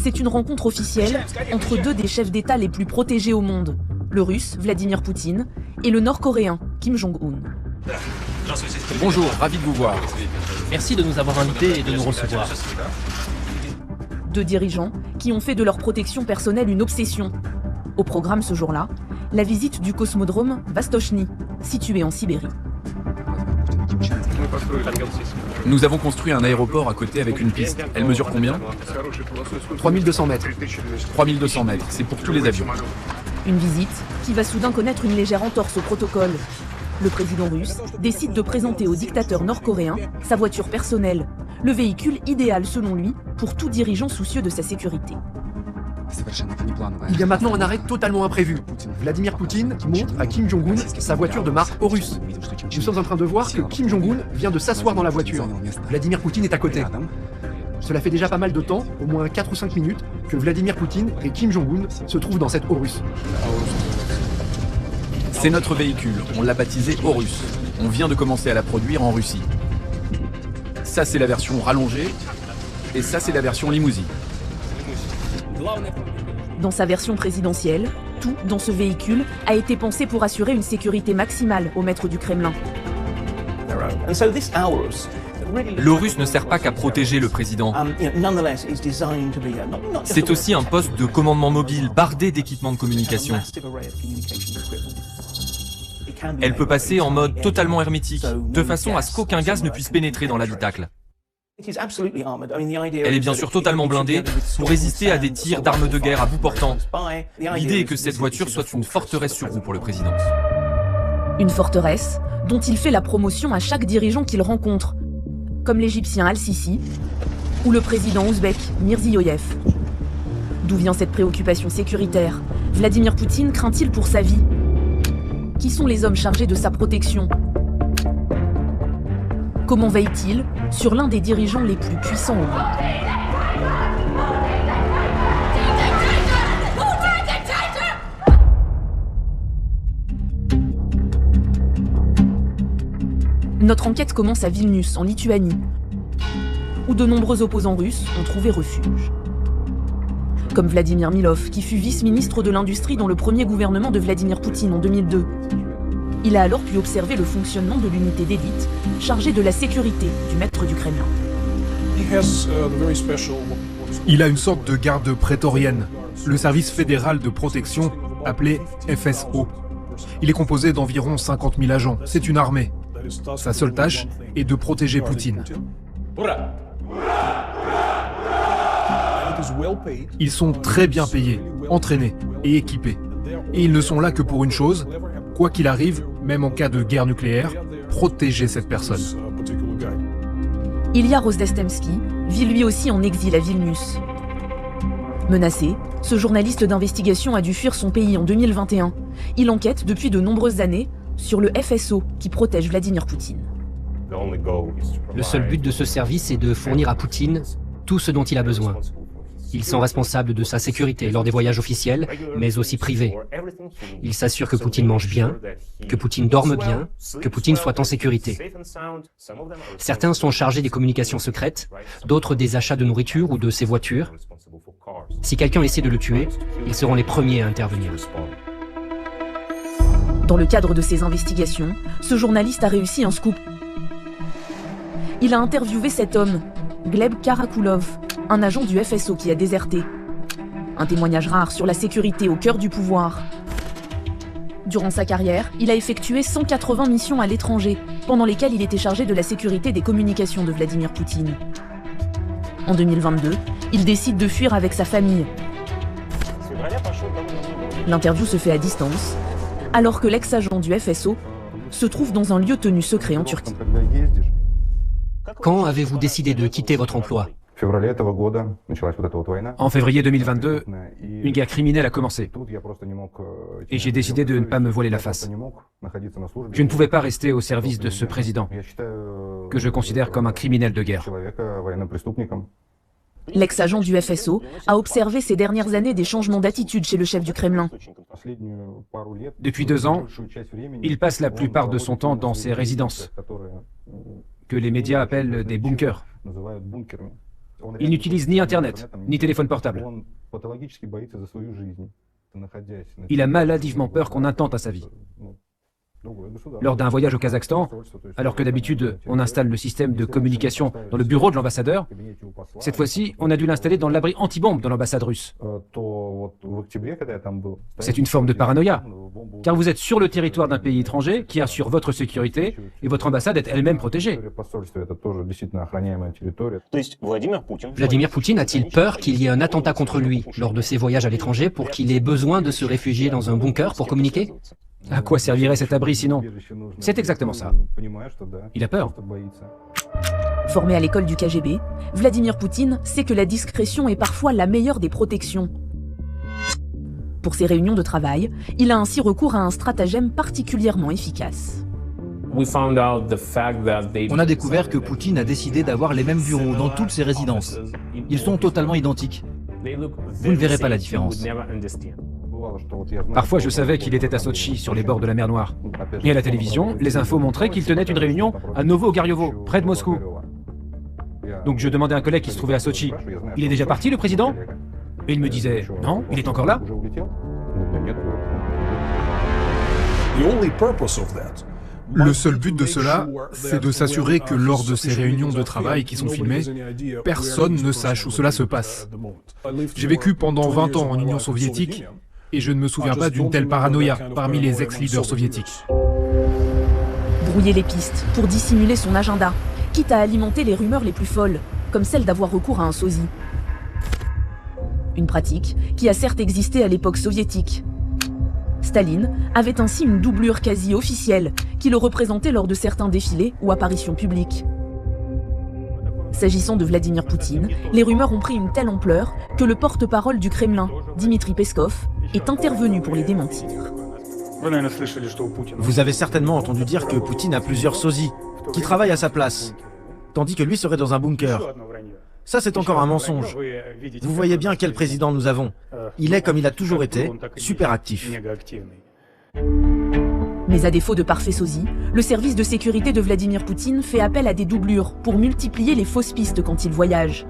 C'est une rencontre officielle entre deux des chefs d'État les plus protégés au monde, le russe Vladimir Poutine et le nord-coréen Kim Jong-un. Bonjour, ravi de vous voir. Merci de nous avoir invités et de nous recevoir. Deux dirigeants qui ont fait de leur protection personnelle une obsession. Au programme ce jour-là, la visite du cosmodrome Vostochny, situé en Sibérie. Nous avons construit un aéroport à côté avec une piste. Elle mesure combien? 3200 mètres. 3200 mètres, c'est pour tous les avions. Une visite qui va soudain connaître une légère entorse au protocole. Le président russe décide de présenter au dictateur nord-coréen sa voiture personnelle, le véhicule idéal selon lui pour tout dirigeant soucieux de sa sécurité. Il y a maintenant un arrêt totalement imprévu. Vladimir Poutine montre à Kim Jong-un sa voiture de marque Horus. Nous sommes en train de voir que Kim Jong-un vient de s'asseoir dans la voiture. Vladimir Poutine est à côté. Cela fait déjà pas mal de temps, au moins 4 ou 5 minutes, que Vladimir Poutine et Kim Jong-un se trouvent dans cette Horus. C'est notre véhicule, on l'a baptisé Horus. On vient de commencer à la produire en Russie. Ça c'est la version rallongée, et ça c'est la version limousine. Dans sa version présidentielle, tout dans ce véhicule a été pensé pour assurer une sécurité maximale au maître du Kremlin. L'Horus ne sert pas qu'à protéger le président. C'est aussi un poste de commandement mobile bardé d'équipements de communication. Elle peut passer en mode totalement hermétique, de façon à ce qu'aucun gaz ne puisse pénétrer dans l'habitacle. Elle est bien sûr totalement blindée pour résister à des tirs d'armes de guerre à bout portant. L'idée est que cette voiture soit une forteresse sur roue pour le président. Une forteresse dont il fait la promotion à chaque dirigeant qu'il rencontre, comme l'Égyptien Al-Sisi ou le président ouzbek Mirziyoyev. D'où vient cette préoccupation sécuritaire? Vladimir Poutine craint-il pour sa vie? Qui sont les hommes chargés de sa protection? Comment veille-t-il sur l'un des dirigeants les plus puissants au monde? Notre enquête commence à Vilnius, en Lituanie, où de nombreux opposants russes ont trouvé refuge. Comme Vladimir Milov, qui fut vice-ministre de l'Industrie dans le premier gouvernement de Vladimir Poutine en 2002. Il a alors pu observer le fonctionnement de l'unité d'élite chargée de la sécurité du maître du Kremlin. Il a une sorte de garde prétorienne, le service fédéral de protection appelé FSO. Il est composé d'environ 50 000 agents, c'est une armée. Sa seule tâche est de protéger Poutine. Ils sont très bien payés, entraînés et équipés. Et ils ne sont là que pour une chose, quoi qu'il arrive, même en cas de guerre nucléaire, protéger cette personne. Ilya Rozdestemski vit lui aussi en exil à Vilnius. Menacé, ce journaliste d'investigation a dû fuir son pays en 2021. Il enquête depuis de nombreuses années sur le FSO qui protège Vladimir Poutine. Le seul but de ce service est de fournir à Poutine tout ce dont il a besoin. Ils sont responsables de sa sécurité lors des voyages officiels, mais aussi privés. Ils s'assurent que Poutine mange bien, que Poutine dorme bien, que Poutine soit en sécurité. Certains sont chargés des communications secrètes, d'autres des achats de nourriture ou de ses voitures. Si quelqu'un essaie de le tuer, ils seront les premiers à intervenir. Dans le cadre de ses investigations, ce journaliste a réussi un scoop. Il a interviewé cet homme, Gleb Karakulov, un agent du FSO qui a déserté. Un témoignage rare sur la sécurité au cœur du pouvoir. Durant sa carrière, il a effectué 180 missions à l'étranger, pendant lesquelles il était chargé de la sécurité des communications de Vladimir Poutine. En 2022, il décide de fuir avec sa famille. L'interview se fait à distance, alors que l'ex-agent du FSO se trouve dans un lieu tenu secret en Turquie. Quand avez-vous décidé de quitter votre emploi? En février 2022, une guerre criminelle a commencé. Et j'ai décidé de ne pas me voiler la face. Je ne pouvais pas rester au service de ce président, que je considère comme un criminel de guerre. L'ex-agent du FSO a observé ces dernières années des changements d'attitude chez le chef du Kremlin. Depuis 2 ans, il passe la plupart de son temps dans ses résidences, que les médias appellent des bunkers. Il n'utilise ni Internet, ni téléphone portable. Il a maladivement peur qu'on intente à sa vie. Lors d'un voyage au Kazakhstan, alors que d'habitude on installe le système de communication dans le bureau de l'ambassadeur, cette fois-ci on a dû l'installer dans l'abri anti-bombe de l'ambassade russe. C'est une forme de paranoïa, car vous êtes sur le territoire d'un pays étranger qui assure votre sécurité et votre ambassade est elle-même protégée. Vladimir Poutine a-t-il peur qu'il y ait un attentat contre lui lors de ses voyages à l'étranger pour qu'il ait besoin de se réfugier dans un bunker pour communiquer ? À quoi servirait cet abri sinon? C'est exactement ça. Il a peur. Formé à l'école du KGB, Vladimir Poutine sait que la discrétion est parfois la meilleure des protections. Pour ses réunions de travail, il a ainsi recours à un stratagème particulièrement efficace. On a découvert que Poutine a décidé d'avoir les mêmes bureaux dans toutes ses résidences. Ils sont totalement identiques. Vous ne verrez pas la différence. Parfois, je savais qu'il était à Sotchi, sur les bords de la mer Noire. Et à la télévision, les infos montraient qu'il tenait une réunion à Novo-Garyovo, près de Moscou. Donc je demandais à un collègue qui se trouvait à Sotchi, « Il est déjà parti, le président ?» Et il me disait, « Non, il est encore là. » Le seul but de cela, c'est de s'assurer que lors de ces réunions de travail qui sont filmées, personne ne sache où cela se passe. J'ai vécu pendant 20 ans en Union soviétique et je ne me souviens pas d'une telle paranoïa parmi les ex-leaders soviétiques. Brouiller les pistes pour dissimuler son agenda, quitte à alimenter les rumeurs les plus folles, comme celle d'avoir recours à un sosie. Une pratique qui a certes existé à l'époque soviétique. Staline avait ainsi une doublure quasi officielle qui le représentait lors de certains défilés ou apparitions publiques. S'agissant de Vladimir Poutine, les rumeurs ont pris une telle ampleur que le porte-parole du Kremlin, Dmitri Peskov, est intervenu pour les démentir. Vous avez certainement entendu dire que Poutine a plusieurs sosies, qui travaillent à sa place, tandis que lui serait dans un bunker. Ça, c'est encore un mensonge. Vous voyez bien quel président nous avons. Il est, comme il a toujours été, super actif. Mais à défaut de parfait sosie, le service de sécurité de Vladimir Poutine fait appel à des doublures pour multiplier les fausses pistes quand il voyage.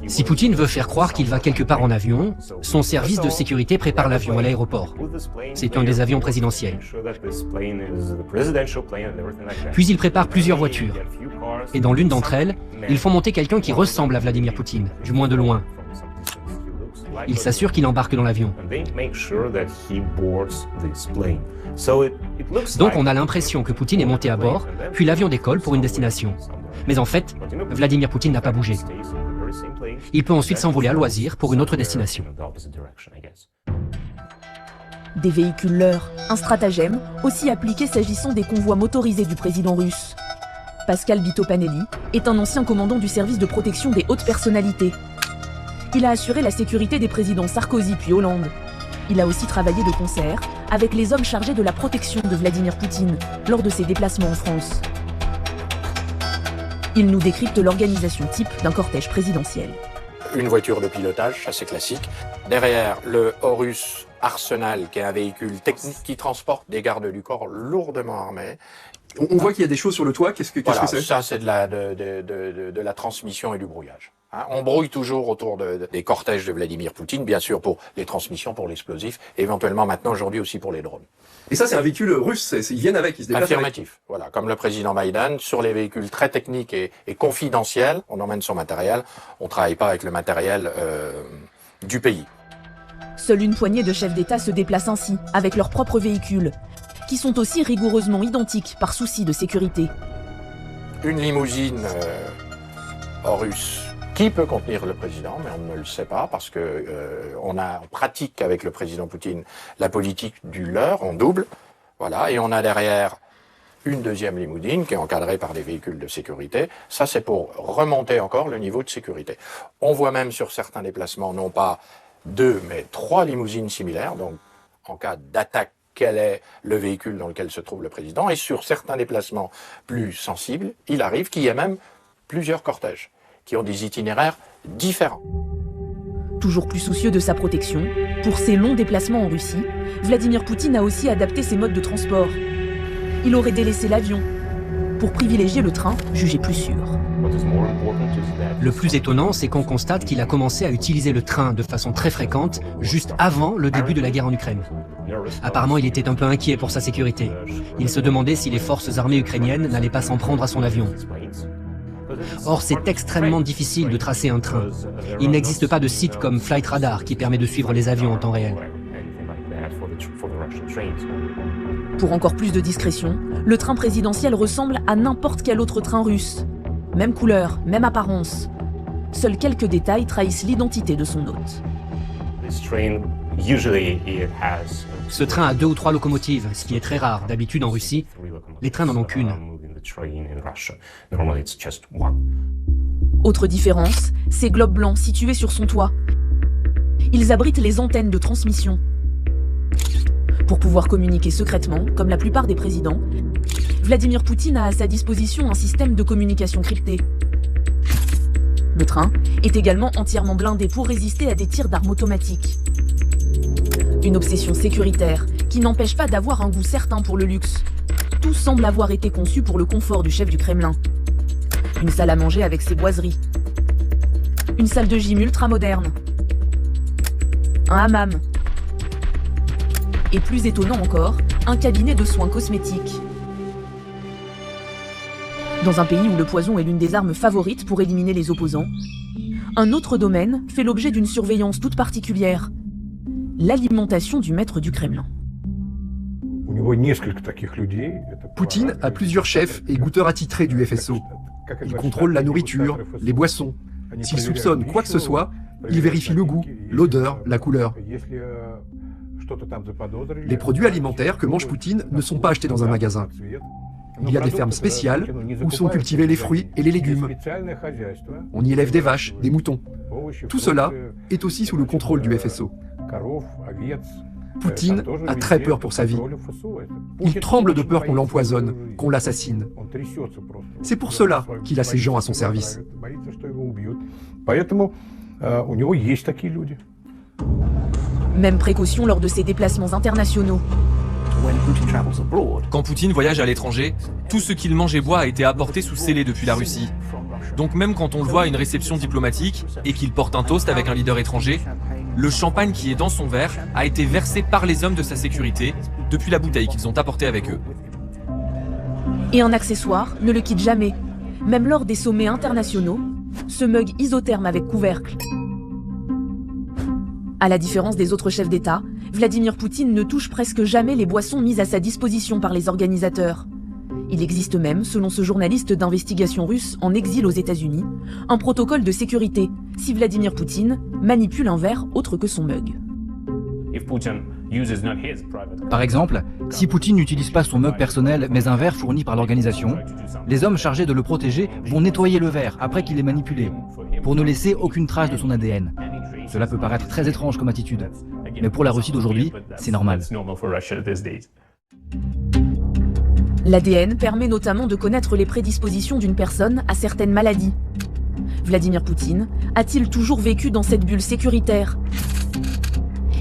Si Poutine veut faire croire qu'il va quelque part en avion, son service de sécurité prépare l'avion à l'aéroport. C'est un des avions présidentiels. Puis il prépare plusieurs voitures. Et dans l'une d'entre elles, ils font monter quelqu'un qui ressemble à Vladimir Poutine, du moins de loin. Il s'assure qu'il embarque dans l'avion. Donc on a l'impression que Poutine est monté à bord, puis l'avion décolle pour une destination. Mais en fait, Vladimir Poutine n'a pas bougé. Il peut ensuite s'envoler à loisir pour une autre destination. Des véhicules leurres, un stratagème, aussi appliqué s'agissant des convois motorisés du président russe. Pascal Bitopanelli est un ancien commandant du service de protection des hautes personnalités. Il a assuré la sécurité des présidents Sarkozy puis Hollande. Il a aussi travaillé de concert avec les hommes chargés de la protection de Vladimir Poutine lors de ses déplacements en France. Il nous décrypte l'organisation type d'un cortège présidentiel. Une voiture de pilotage, assez classique. Derrière, le Horus Arsenal, qui est un véhicule technique qui transporte des gardes du corps lourdement armés. On voit qu'il y a des choses sur le toit, qu'est-ce que c'est? Ça, c'est de la transmission et du brouillage. On brouille toujours autour des cortèges de Vladimir Poutine, bien sûr pour les transmissions, pour l'explosif, éventuellement maintenant aujourd'hui aussi pour les drones. Et ça, c'est un véhicule russe, ils viennent avec, ils se déplacent affirmatif, avec. Voilà, comme le président Biden, sur les véhicules très techniques et confidentiels, on emmène son matériel, on travaille pas avec le matériel du pays. Seule une poignée de chefs d'État se déplacent ainsi, avec leurs propres véhicules, qui sont aussi rigoureusement identiques par souci de sécurité. Une limousine Horus qui peut contenir le président, mais on ne le sait pas parce que on pratique avec le président Poutine la politique du leurre, on double, voilà, et on a derrière une deuxième limousine qui est encadrée par des véhicules de sécurité. Ça, c'est pour remonter encore le niveau de sécurité. On voit même sur certains déplacements, non pas 2, mais 3 limousines similaires, donc en cas d'attaque, quel est le véhicule dans lequel se trouve le président, et sur certains déplacements plus sensibles, il arrive qu'il y ait même plusieurs cortèges qui ont des itinéraires différents. Toujours plus soucieux de sa protection, pour ses longs déplacements en Russie, Vladimir Poutine a aussi adapté ses modes de transport. Il aurait délaissé l'avion, pour privilégier le train jugé plus sûr. Le plus étonnant, c'est qu'on constate qu'il a commencé à utiliser le train de façon très fréquente, juste avant le début de la guerre en Ukraine. Apparemment, il était un peu inquiet pour sa sécurité. Il se demandait si les forces armées ukrainiennes n'allaient pas s'en prendre à son avion. Or, c'est extrêmement difficile de tracer un train. Il n'existe pas de site comme Flight Radar qui permet de suivre les avions en temps réel. Pour encore plus de discrétion, le train présidentiel ressemble à n'importe quel autre train russe. Même couleur, même apparence. Seuls quelques détails trahissent l'identité de son hôte. Ce train a 2 ou 3 locomotives, ce qui est très rare. D'habitude, en Russie, les trains n'en ont qu'une. Autre différence, ces globes blancs situés sur son toit. Ils abritent les antennes de transmission. Pour pouvoir communiquer secrètement, comme la plupart des présidents, Vladimir Poutine a à sa disposition un système de communication crypté. Le train est également entièrement blindé pour résister à des tirs d'armes automatiques. Une obsession sécuritaire qui n'empêche pas d'avoir un goût certain pour le luxe. Tout semble avoir été conçu pour le confort du chef du Kremlin. Une salle à manger avec ses boiseries. Une salle de gym ultra moderne. Un hammam. Et plus étonnant encore, un cabinet de soins cosmétiques. Dans un pays où le poison est l'une des armes favorites pour éliminer les opposants, un autre domaine fait l'objet d'une surveillance toute particulière. L'alimentation du maître du Kremlin. Poutine a plusieurs chefs et goûteurs attitrés du FSO. Il contrôle la nourriture, les boissons. S'il soupçonne quoi que ce soit, il vérifie le goût, l'odeur, la couleur. Les produits alimentaires que mange Poutine ne sont pas achetés dans un magasin. Il y a des fermes spéciales où sont cultivés les fruits et les légumes. On y élève des vaches, des moutons. Tout cela est aussi sous le contrôle du FSO. Poutine a très peur pour sa vie. Il tremble de peur qu'on l'empoisonne, qu'on l'assassine. C'est pour cela qu'il a ces gens à son service. Même précaution lors de ses déplacements internationaux. Quand Poutine voyage à l'étranger, tout ce qu'il mange et boit a été apporté sous scellé depuis la Russie. Donc même quand on le voit à une réception diplomatique et qu'il porte un toast avec un leader étranger, le champagne qui est dans son verre a été versé par les hommes de sa sécurité depuis la bouteille qu'ils ont apportée avec eux. Et un accessoire ne le quitte jamais. Même lors des sommets internationaux, ce mug isotherme avec couvercle. À la différence des autres chefs d'État, Vladimir Poutine ne touche presque jamais les boissons mises à sa disposition par les organisateurs. Il existe même, selon ce journaliste d'investigation russe en exil aux États-Unis, un protocole de sécurité si Vladimir Poutine manipule un verre autre que son mug. Par exemple, si Poutine n'utilise pas son mug personnel mais un verre fourni par l'organisation, les hommes chargés de le protéger vont nettoyer le verre après qu'il est manipulé, pour ne laisser aucune trace de son ADN. Cela peut paraître très étrange comme attitude, mais pour la Russie d'aujourd'hui, c'est normal. L'ADN permet notamment de connaître les prédispositions d'une personne à certaines maladies. Vladimir Poutine a-t-il toujours vécu dans cette bulle sécuritaire?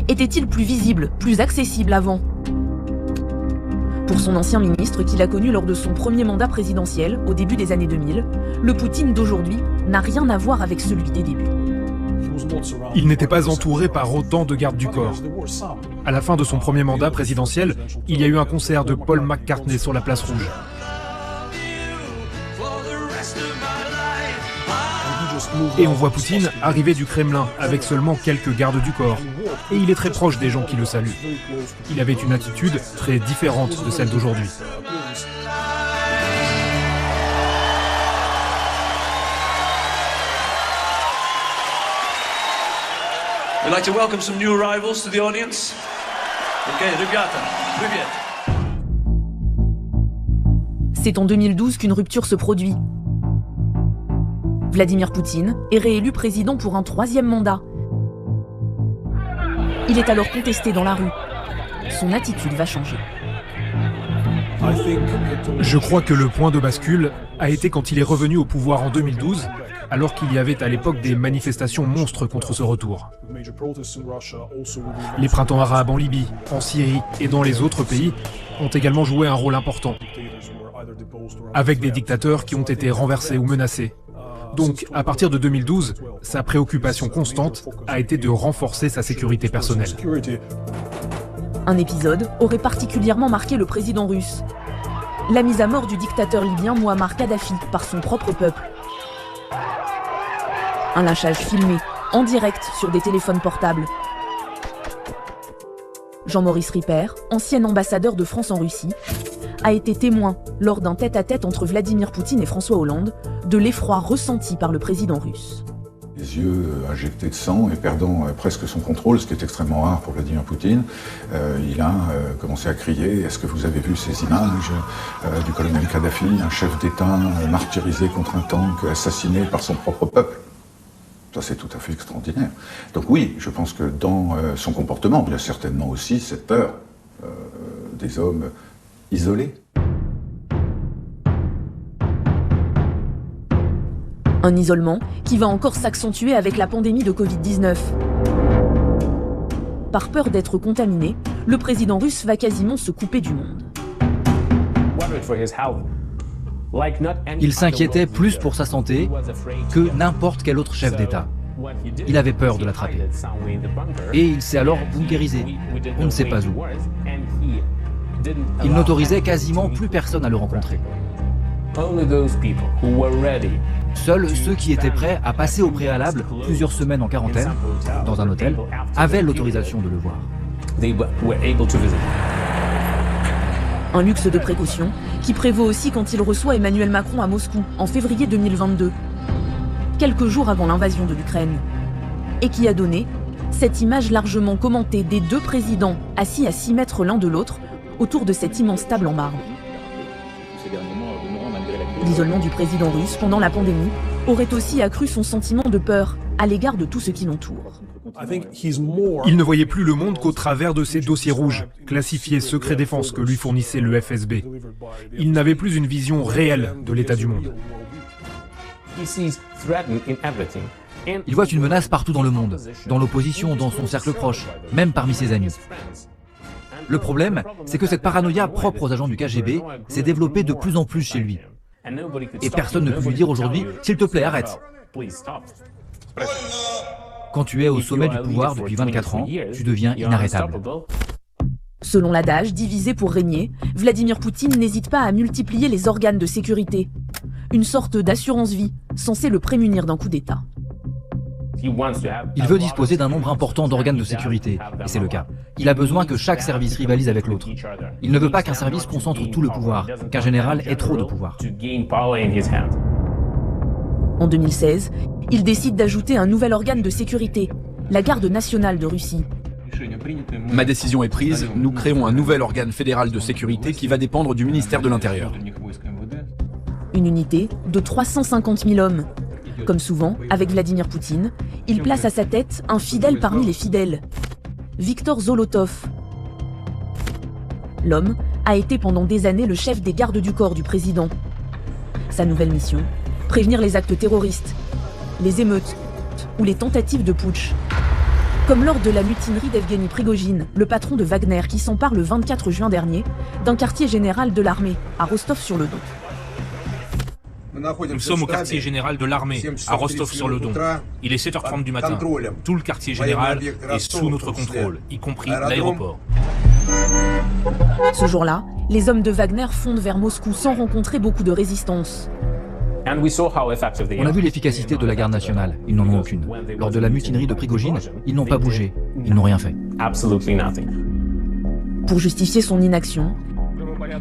Était-il plus visible, plus accessible avant? Pour son ancien ministre qu'il a connu lors de son premier mandat présidentiel, au début des années 2000, le Poutine d'aujourd'hui n'a rien à voir avec celui des débuts. Il n'était pas entouré par autant de gardes du corps. À la fin de son premier mandat présidentiel, il y a eu un concert de Paul McCartney sur la place Rouge. Et on voit Poutine arriver du Kremlin avec seulement quelques gardes du corps. Et il est très proche des gens qui le saluent. Il avait une attitude très différente de celle d'aujourd'hui. We'd like to welcome some new arrivals to the audience. Okay, rебята, привет. C'est en 2012 qu'une rupture se produit. Vladimir Poutine est réélu président pour un 3e mandat. Il est alors contesté dans la rue. Son attitude va changer. Je crois que le point de bascule a été quand il est revenu au pouvoir en 2012, alors qu'il y avait à l'époque des manifestations monstres contre ce retour. Les printemps arabes en Libye, en Syrie et dans les autres pays ont également joué un rôle important. avec des dictateurs qui ont été renversés ou menacés. Donc, à partir de 2012, sa préoccupation constante a été de renforcer sa sécurité personnelle. Un épisode aurait particulièrement marqué le président russe. La mise à mort du dictateur libyen Mouammar Kadhafi par son propre peuple. Un lynchage filmé, en direct sur des téléphones portables. Jean-Maurice Ripper, ancien ambassadeur de France en Russie, a été témoin, lors d'un tête-à-tête entre Vladimir Poutine et François Hollande, de l'effroi ressenti par le président russe. Les yeux injectés de sang et perdant presque son contrôle, ce qui est extrêmement rare pour Vladimir Poutine, il a commencé à crier « Est-ce que vous avez vu ces images du colonel Kadhafi, un chef d'État martyrisé contre un tank, assassiné par son propre peuple ?» Ça, c'est tout à fait extraordinaire. Donc oui, je pense que dans son comportement, il y a certainement aussi cette peur des hommes isolés. Un isolement qui va encore s'accentuer avec la pandémie de Covid-19. Par peur d'être contaminé, le président russe va quasiment se couper du monde. Il s'inquiétait plus pour sa santé que n'importe quel autre chef d'État. Il avait peur de l'attraper. Et il s'est alors bunkérisé, on ne sait pas où. Il n'autorisait quasiment plus personne à le rencontrer. Seuls ceux qui étaient prêts à passer au préalable plusieurs semaines en quarantaine, dans un hôtel, avaient l'autorisation de le voir. Un luxe de précaution qui prévaut aussi quand il reçoit Emmanuel Macron à Moscou en février 2022, quelques jours avant l'invasion de l'Ukraine, et qui a donné cette image largement commentée des deux présidents assis à 6 mètres l'un de l'autre autour de cette immense table en marbre. L'isolement du président russe pendant la pandémie aurait aussi accru son sentiment de peur à l'égard de tout ce qui l'entoure. Il ne voyait plus le monde qu'au travers de ses dossiers rouges, classifiés secret défense que lui fournissait le FSB. Il n'avait plus une vision réelle de l'état du monde. Il voit une menace partout dans le monde, dans l'opposition, dans son cercle proche, même parmi ses amis. Le problème, c'est que cette paranoïa propre aux agents du KGB s'est développée de plus en plus chez lui. Et personne ne peut lui dire aujourd'hui « S'il te plaît, arrête !» Quand tu es au sommet du pouvoir depuis 24 ans, tu deviens inarrêtable. Selon l'adage divisé pour régner, Vladimir Poutine n'hésite pas à multiplier les organes de sécurité. Une sorte d'assurance-vie, censée le prémunir d'un coup d'État. Il veut disposer d'un nombre important d'organes de sécurité, et c'est le cas. Il a besoin que chaque service rivalise avec l'autre. Il ne veut pas qu'un service concentre tout le pouvoir, qu'un général ait trop de pouvoir. En 2016, il décide d'ajouter un nouvel organe de sécurité, la Garde nationale de Russie. Ma décision est prise, nous créons un nouvel organe fédéral de sécurité qui va dépendre du ministère de l'Intérieur. Une unité de 350 000 hommes. Comme souvent, avec Vladimir Poutine, il place à sa tête un fidèle parmi les fidèles, Viktor Zolotov. L'homme a été pendant des années le chef des gardes du corps du président. Sa nouvelle mission, prévenir les actes terroristes, les émeutes ou les tentatives de putsch. Comme lors de la mutinerie d'Evgeny Prigojine, le patron de Wagner qui s'empare le 24 juin dernier d'un quartier général de l'armée à Rostov-sur-le-Don. Nous sommes au quartier général de l'armée, à Rostov-sur-le-Don. Il est 7h30 du matin. Tout le quartier général est sous notre contrôle, y compris l'aéroport. Ce jour-là, les hommes de Wagner fondent vers Moscou sans rencontrer beaucoup de résistance. On a vu l'efficacité de la garde nationale, ils n'en ont aucune. Lors de la mutinerie de Prigojine, ils n'ont pas bougé, ils n'ont rien fait. Pour justifier son inaction,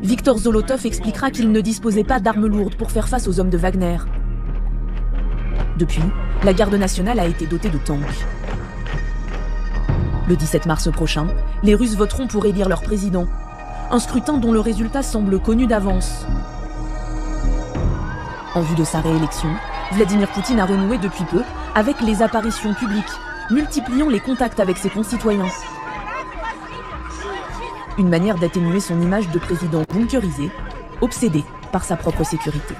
Viktor Zolotov expliquera qu'il ne disposait pas d'armes lourdes pour faire face aux hommes de Wagner. Depuis, la garde nationale a été dotée de tanks. Le 17 mars prochain, les Russes voteront pour élire leur président. Un scrutin dont le résultat semble connu d'avance. En vue de sa réélection, Vladimir Poutine a renoué depuis peu avec les apparitions publiques, multipliant les contacts avec ses concitoyens. Une manière d'atténuer son image de président bunkerisé, obsédé par sa propre sécurité.